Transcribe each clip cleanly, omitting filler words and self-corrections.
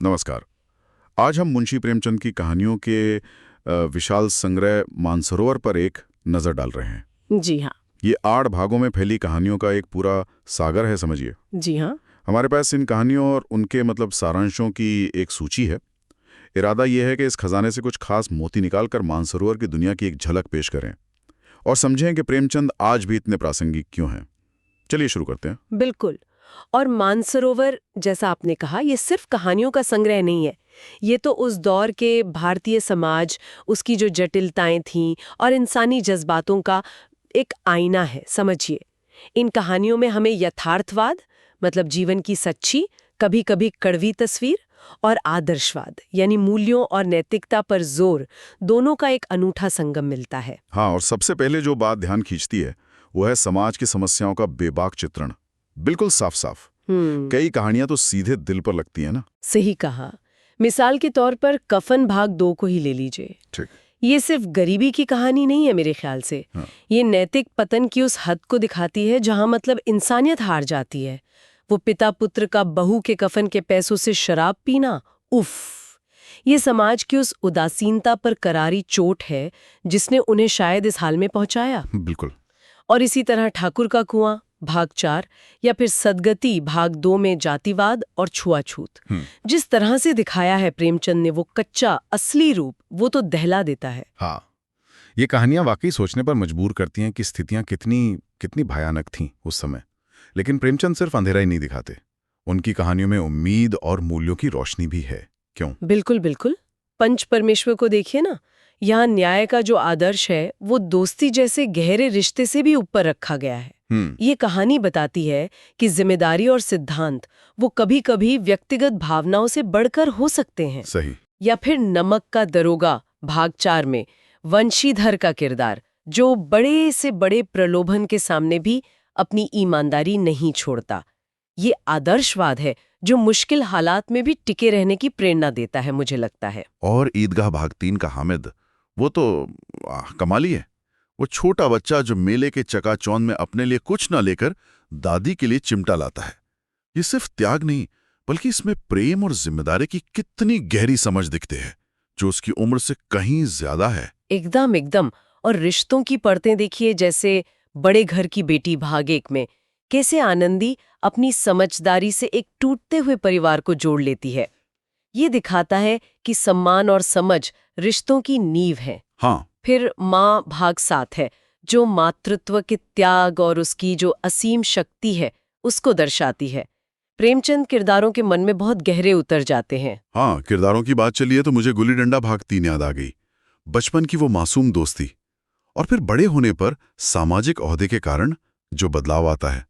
नमस्कार। आज हम मुंशी प्रेमचंद की कहानियों के विशाल संग्रह मानसरोवर पर एक नज़र डाल रहे हैं। जी हाँ। ये 8 भागों में फैली कहानियों का एक पूरा सागर है, समझिए। जी हाँ। हमारे पास इन कहानियों और उनके सारांशों की एक सूची है। इरादा यह है कि इस खजाने से कुछ खास मोती निकालकर मानसरोवर की दुनिया की एक झलक पेश करें और समझें कि प्रेमचंद आज भी इतने प्रासंगिक क्यों हैं। चलिए शुरू करते हैं। बिल्कुल। और मानसरोवर, जैसा आपने कहा, ये सिर्फ कहानियों का संग्रह नहीं है। ये तो उस दौर के भारतीय समाज, उसकी जो जटिलताएं थीं और इंसानी जज्बातों का एक आईना है, समझिए। इन कहानियों में हमें यथार्थवाद, मतलब जीवन की सच्ची, कभी कभी कड़वी तस्वीर, और आदर्शवाद यानी मूल्यों और नैतिकता पर जोर, दोनों का एक अनूठा संगम मिलता है। हाँ, और सबसे पहले जो बात ध्यान खींचती है वो है समाज की समस्याओं का बेबाक चित्रण। बिल्कुल साफ साफ। कई कहानियां तो सीधे दिल पर लगती हैं ना। सही कहा। मिसाल के तौर पर कफन भाग 2 को ही ले लीजिए। ठीक। ये सिर्फ गरीबी की कहानी नहीं है मेरे ख्याल से। हाँ। ये नैतिक पतन की उस हद को दिखाती है जहां मतलब इंसानियत हार जाती है। वो पिता पुत्र का बहू के कफन के पैसों से शराब पीना, उफ। ये समाज की उस उदासीनता पर करारी चोट है जिसने उन्हें शायद इस हाल में पहुंचाया। बिल्कुल। और इसी तरह ठाकुर का कुआं भाग 4 या फिर सदगति भाग 2 में जातिवाद और छुआछूत, जिस तरह से दिखाया है प्रेमचंद ने वो कच्चा असली रूप, वो तो दहला देता है। हाँ, ये कहानियां वाकई सोचने पर मजबूर करती हैं कि स्थितियां कितनी कितनी भयानक थीं उस समय। लेकिन प्रेमचंद सिर्फ अंधेरा ही नहीं दिखाते। उनकी कहानियों में उम्मीद और मूल्यों की रोशनी भी है। क्यों? बिल्कुल बिल्कुल। पंच परमेश्वर को देखिए ना। यहाँ न्याय का जो आदर्श है वो दोस्ती जैसे गहरे रिश्ते से भी ऊपर रखा गया है। ये कहानी बताती है कि जिम्मेदारी और सिद्धांत वो कभी कभी व्यक्तिगत भावनाओं से बढ़कर हो सकते हैं। सही। या फिर नमक का दरोगा भाग 4 में वंशीधर का किरदार, जो बड़े से बड़े प्रलोभन के सामने भी अपनी ईमानदारी नहीं छोड़ता। ये आदर्शवाद है जो मुश्किल हालात में भी टिके रहने की प्रेरणा देता है, मुझे लगता है। और ईदगाह भाग 3 का हामिद, वो तो कमाली है। वो छोटा बच्चा जो मेले के चकाचौंध में अपने लिए कुछ ना लेकर दादी के लिए चिमटा लाता है। ये सिर्फ त्याग नहीं, बल्कि इसमें प्रेम और जिम्मेदारी की कितनी गहरी समझ दिखते हैं, जो उसकी उम्र से कहीं ज्यादा है। एकदम एकदम। और रिश्तों की परतें देखिए, जैसे बड़े घर की बेटी भाग 1 में कैसे आनंदी अपनी समझदारी से एक टूटते हुए परिवार को जोड़ लेती है। ये दिखाता है कि सम्मान और समझ रिश्तों की नींव है। हाँ। फिर माँ भाग 7 है, जो मातृत्व के त्याग और उसकी जो असीम शक्ति है उसको दर्शाती है। प्रेमचंद किरदारों के मन में बहुत गहरे उतर जाते हैं। हाँ, किरदारों की बात चली है तो मुझे गुल्ली डंडा भाग 3 याद आ गई। बचपन की वो मासूम दोस्ती और फिर बड़े होने पर सामाजिक ओहदे के कारण जो बदलाव आता है,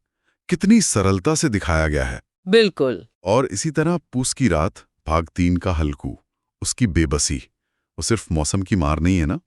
कितनी सरलता से दिखाया गया है। बिल्कुल। और इसी तरह पूस की रात भाग 3 का हल्कू, उसकी बेबसी, वो सिर्फ मौसम की मार नहीं है ना,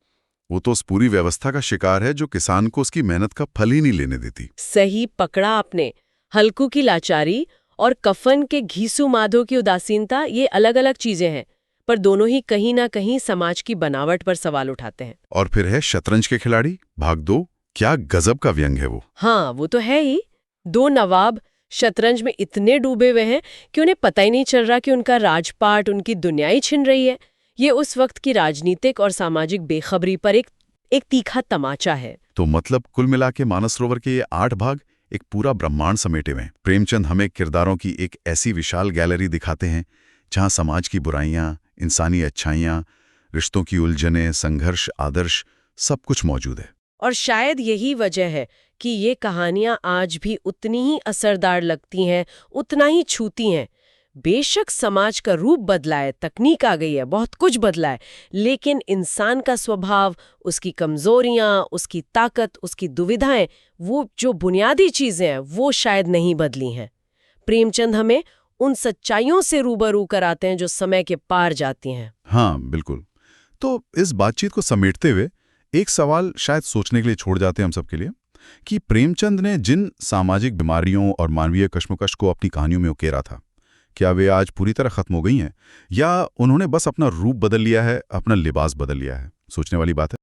वो तो उस पूरी व्यवस्था का शिकार है जो किसान को उसकी मेहनत का फल ही नहीं लेने देती। सही पकड़ा आपने। हल्कू की लाचारी और कफन के घीसू माधो की उदासीनता, ये अलग अलग चीजें हैं, पर दोनों ही कहीं ना कहीं समाज की बनावट पर सवाल उठाते हैं। और फिर है शतरंज के खिलाड़ी भाग 2, क्या गजब का व्यंग है वो। हाँ, वो तो है ही। 2 नवाब शतरंज में इतने डूबे हुए हैं कि उन्हें पता ही नहीं चल रहा कि उनका राजपाट उनकी दुनिया ही छिन रही है। ये उस वक्त की राजनीतिक और सामाजिक बेखबरी पर एक तीखा तमाचा है। तो मतलब कुल मिला के मानसरोवर के ये 8 भाग एक पूरा ब्रह्मांड समेटे हुए हैं। प्रेमचंद हमें किरदारों की एक ऐसी विशाल गैलरी दिखाते हैं जहां समाज की बुराइयां, इंसानी अच्छाइयां, रिश्तों की उलझनें, संघर्ष, आदर्श, सब कुछ मौजूद है। और शायद यही वजह है कि ये कहानियां आज भी उतनी ही असरदार लगती हैं, उतना ही छूती हैं। बेशक समाज का रूप बदला है, तकनीक आ गई है, बहुत कुछ बदला है, लेकिन इंसान का स्वभाव, उसकी कमजोरियां, उसकी ताकत, उसकी दुविधाएं, वो जो बुनियादी चीजें हैं वो शायद नहीं बदली हैं। प्रेमचंद हमें उन सच्चाइयों से रूबरू कराते हैं जो समय के पार जाती हैं। हाँ, बिल्कुल। तो इस बातचीत को समेटते हुए एक सवाल शायद सोचने के लिए छोड़ जाते हैं हम सबके लिए, कि प्रेमचंद ने जिन सामाजिक बीमारियों और मानवीय कश्मकश को अपनी कहानियों में उकेरा था, क्या वे आज पूरी तरह खत्म हो गई हैं, या उन्होंने बस अपना रूप बदल लिया है, अपना लिबास बदल लिया है? सोचने वाली बात है।